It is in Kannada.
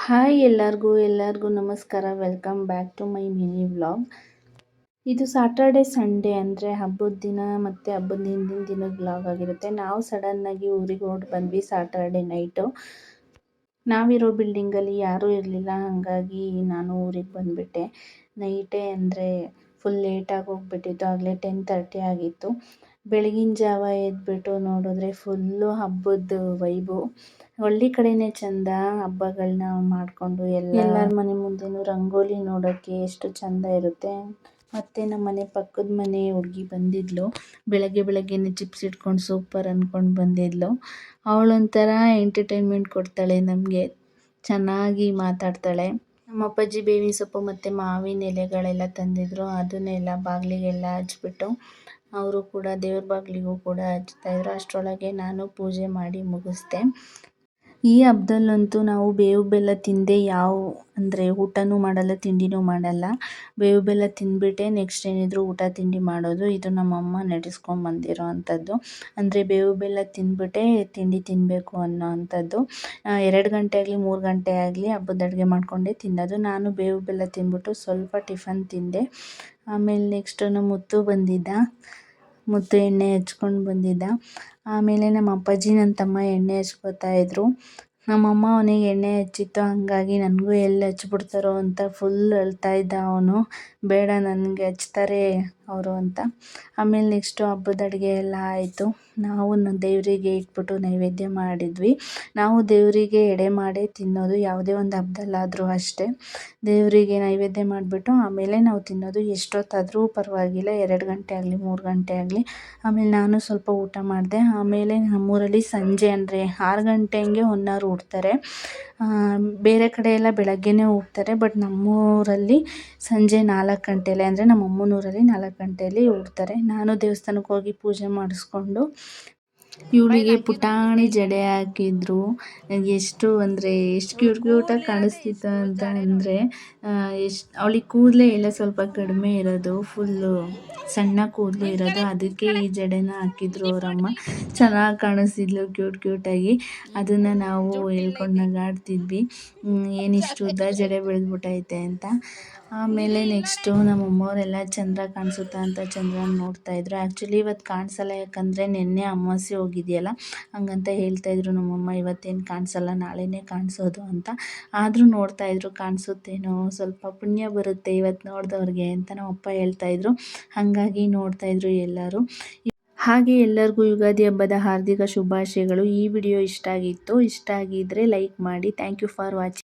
ಹಾಯ್ ಎಲ್ಲರಿಗೂ ನಮಸ್ಕಾರ. Welcome back to my mini vlog. ಇದು ಸ್ಯಾಟರ್ಡೆ ಸಂಡೇ ಅಂದರೆ ಹಬ್ಬದ ದಿನ ಮತ್ತು ಹಬ್ಬದ ಹಿಂದಿನ ದಿನದ ವ್ಲಾಗ್ ಆಗಿರುತ್ತೆ. ನಾವು ಸಡನ್ನಾಗಿ ಊರಿಗೆ ಹೊರಟು ಬಂದ್ವಿ ಸ್ಯಾಟರ್ಡೆ ನೈಟು. ನಾವಿರೋ ಬಿಲ್ಡಿಂಗಲ್ಲಿ ಯಾರೂ ಇರಲಿಲ್ಲ, ಹಾಗಾಗಿ ನಾನು ಊರಿಗೆ ಬಂದುಬಿಟ್ಟೆ. ನೈಟೇ ಅಂದರೆ ಫುಲ್ ಲೇಟಾಗಿ ಹೋಗ್ಬಿಟ್ಟಿತ್ತು. ಆಗಲೇ 10:30 ಆಗಿತ್ತು. ಬೆಳಗಿನ ಜಾವ ಎದ್ಬಿಟ್ಟು ನೋಡಿದ್ರೆ ಫುಲ್ಲು ಹಬ್ಬದ ವೈಬು. ಹಳ್ಳಿ ಕಡೆನೇ ಚೆಂದ ಹಬ್ಬಗಳನ್ನ ಮಾಡಿಕೊಂಡು ಎಲ್ಲರ ಮನೆ ಮುಂದೆನೂ ರಂಗೋಲಿ ನೋಡೋಕ್ಕೆ ಎಷ್ಟು ಚೆಂದ ಇರುತ್ತೆ. ಮತ್ತು ನಮ್ಮ ಮನೆ ಪಕ್ಕದ ಮನೆ ಹುಡುಗಿ ಬಂದಿದ್ಲು. ಬೆಳಗ್ಗೆನೇ ಚಿಪ್ಸ್ ಇಟ್ಕೊಂಡು ಸೂಪರ್ ಅಂದ್ಕೊಂಡು ಬಂದಿದ್ಲು. ಅವಳೊಂಥರ ಎಂಟರ್ಟೈನ್ಮೆಂಟ್ ಕೊಡ್ತಾಳೆ ನಮಗೆ, ಚೆನ್ನಾಗಿ ಮಾತಾಡ್ತಾಳೆ. ನಮ್ಮ ಅಪ್ಪಾಜಿ ಬೇವಿನ ಸೊಪ್ಪು ಮತ್ತು ಮಾವಿನ ಎಲೆಗಳೆಲ್ಲ ತಂದಿದ್ರು. ಅದನ್ನೆಲ್ಲ ಬಾಗಿಲಿಗೆಲ್ಲ ಹಚ್ಬಿಟ್ಟು ಅವರು ಕೂಡ ದೇವ್ರ ಬಾಗಿಲಿಗೂ ಕೂಡ ಹಚ್ತಾಯಿದ್ರು. ಅಷ್ಟರೊಳಗೆ ನಾನು ಪೂಜೆ ಮಾಡಿ ಮುಗಿಸ್ದೆ. ಈ ಹಬ್ಬದಲ್ಲಂತೂ ನಾವು ಬೇವು ಬೆಲ್ಲ ತಿಂದೆ ಅಂದರೆ ಊಟನೂ ಮಾಡಲ್ಲ, ತಿಂಡಿನೂ ಮಾಡಲ್ಲ. ಬೇವು ಬೆಲ್ಲ ತಿಂದ್ಬಿಟ್ಟೆ ನೆಕ್ಸ್ಟ್ ಏನಿದ್ರು ಊಟ ತಿಂಡಿ ಮಾಡೋದು. ಇದು ನಮ್ಮಮ್ಮ ನಡೆಸ್ಕೊಂಬಂದಿರೋ ಅಂಥದ್ದು. ಅಂದರೆ ಬೇವು ಬೆಲ್ಲ ತಿಂದ್ಬಿಟ್ಟೆ ತಿಂಡಿ ತಿನ್ನಬೇಕು ಅನ್ನೋ ಅಂಥದ್ದು. 2 ಗಂಟೆ ಆಗಲಿ 3 ಗಂಟೆ ಆಗಲಿ ಹಬ್ಬದ ಅಡುಗೆ ಮಾಡಿಕೊಂಡೇ ತಿನ್ನೋದು. ನಾನು ಬೇವು ಬೆಲ್ಲ ತಿಂದ್ಬಿಟ್ಟು ಸ್ವಲ್ಪ ಟಿಫನ್ ತಿಂದೆ. ಆಮೇಲೆ ನೆಕ್ಸ್ಟ್ ನಮ್ಮ ಮುತ್ತು ಎಣ್ಣೆ ಹಚ್ಕೊಂಡು ಬಂದಿದ್ದ. ಆಮೇಲೆ ನಮ್ಮ ಅಪ್ಪಾಜಿ ನನ್ನ ತಮ್ಮ ಎಣ್ಣೆ ಹಚ್ಕೋತಾ ಇದ್ರು. ನಮ್ಮಮ್ಮ ಅವನಿಗೆ ಎಣ್ಣೆ ಹಚ್ಚಿತ್ತು, ಹಾಗಾಗಿ ನನಗೂ ಎಲ್ಲಿ ಹಚ್ಬಿಡ್ತಾರೋ ಅಂತ ಫುಲ್ ಅಳ್ತಾ ಇದ್ದ ಅವನು. ಬೇಡ ನನಗೆ ಹಚ್ತಾರೆ ಅವರು ಅಂತ. ಆಮೇಲೆ ನೆಕ್ಸ್ಟು ಹಬ್ಬದ ಅಡುಗೆ ಎಲ್ಲ ಆಯಿತು. ನಾವು ದೇವರಿಗೆ ಇಟ್ಬಿಟ್ಟು ನೈವೇದ್ಯ ಮಾಡಿದ್ವಿ. ನಾವು ದೇವರಿಗೆ ಎಡೆ ಮಾಡೇ ತಿನ್ನೋದು, ಯಾವುದೇ ಒಂದು ಹಬ್ಬದಲ್ಲಾದರೂ ಅಷ್ಟೇ. ದೇವರಿಗೆ ನೈವೇದ್ಯ ಮಾಡಿಬಿಟ್ಟು ಆಮೇಲೆ ನಾವು ತಿನ್ನೋದು. ಎಷ್ಟೊತ್ತಾದರೂ ಪರವಾಗಿಲ್ಲ, 2 ಗಂಟೆ ಆಗಲಿ 3 ಗಂಟೆ ಆಗಲಿ. ಆಮೇಲೆ ನಾನು ಸ್ವಲ್ಪ ಊಟ ಮಾಡಿದೆ. ಆಮೇಲೆ ನಮ್ಮೂರಲ್ಲಿ ಸಂಜೆ ಅಂದರೆ 6 ಗಂಟೆ ಹಂಗೆ ಹೊನ್ನಾರು ಉಡ್ತಾರೆ. ಬೇರೆ ಕಡೆ ಎಲ್ಲ ಬೆಳಗ್ಗೆನೇ ಹೋಗ್ತಾರೆ, ಬಟ್ ನಮ್ಮೂರಲ್ಲಿ ಸಂಜೆ 4 ಗಂಟೆಲೆ ಅಂದರೆ ನಮ್ಮ ಅಮ್ಮನೂರಲ್ಲಿ 4 ಗಂಟೆಯಲ್ಲಿ ಉಡ್ತಾರೆ. ನಾನು ದೇವಸ್ಥಾನಕ್ಕೆ ಹೋಗಿ ಪೂಜೆ ಮಾಡಿಸ್ಕೊಂಡು ಇವಳಿಗೆ ಪುಟಾಣಿ ಜಡೆ ಹಾಕಿದ್ರು. ಎಷ್ಟು ಕ್ಯೂಟಾಗಿ ಕಾಣಿಸ್ತಿತ್ತು ಅಂತ ಅಂದರೆ ಅವಳಿಗೆ ಕೂದಲೇ ಎಲ್ಲ ಸ್ವಲ್ಪ ಕಡಿಮೆ ಇರೋದು, ಫುಲ್ಲು ಸಣ್ಣ ಕೂದಲು ಇರೋದು. ಅದಕ್ಕೆ ಈ ಜಡೆನ ಹಾಕಿದ್ರು ಅವರಮ್ಮ. ಚೆನ್ನಾಗಿ ಕಾಣಿಸ್ತಿದ್ಲು ಕ್ಯೂಟಾಗಿ. ಅದನ್ನು ನಾವು ಹೇಳ್ಕೊಂಡು ನಗಾಡ್ತಿದ್ವಿ, ಏನಿಷ್ಟು ಉದ್ದ ಜಡೆ ಬೆಳೆದ್ಬಿಟ್ಟೈತೆ ಅಂತ. ಆಮೇಲೆ ನೆಕ್ಸ್ಟು ನಮ್ಮಮ್ಮವರೆಲ್ಲ ಚಂದ್ರ ಕಾಣಿಸುತ್ತಾ ಅಂತ ಚಂದ್ರನ ನೋಡ್ತಾಯಿದ್ರು. ಆ್ಯಕ್ಚುಲಿ ಇವತ್ತು ಕಾಣಿಸಲ್ಲ, ಯಾಕಂದರೆ ನಿನ್ನೆ ಅಮಾವಾಸ್ಯೆ ಹೋಗಿದೆಯಲ್ಲ, ಹಂಗಂತ ಹೇಳ್ತಾಯಿದ್ರು ನಮ್ಮಮ್ಮ. ಇವತ್ತೇನು ಕಾಣಿಸಲ್ಲ, ನಾಳೆನೇ ಕಾಣಿಸೋದು ಅಂತ. ಆದರೂ ನೋಡ್ತಾಯಿದ್ರು, ಕಾಣಿಸುತ್ತೇನೋ, ಸ್ವಲ್ಪ ಪುಣ್ಯ ಬರುತ್ತೆ ಇವತ್ತು ನೋಡಿದವ್ರಿಗೆ ಅಂತ ನಮ್ಮಪ್ಪ ಹೇಳ್ತಾಯಿದ್ರು. ಹಾಗಾಗಿ ನೋಡ್ತಾಯಿದ್ರು ಎಲ್ಲರೂ. ಹಾಗೆ ಎಲ್ಲರಿಗೂ ಯುಗಾದಿ ಹಬ್ಬದ ಹಾರ್ದಿಕ ಶುಭಾಶಯಗಳು. ಈ ವಿಡಿಯೋ ಇಷ್ಟ ಆಗಿದ್ದರೆ ಲೈಕ್ ಮಾಡಿ. Thank you for watching.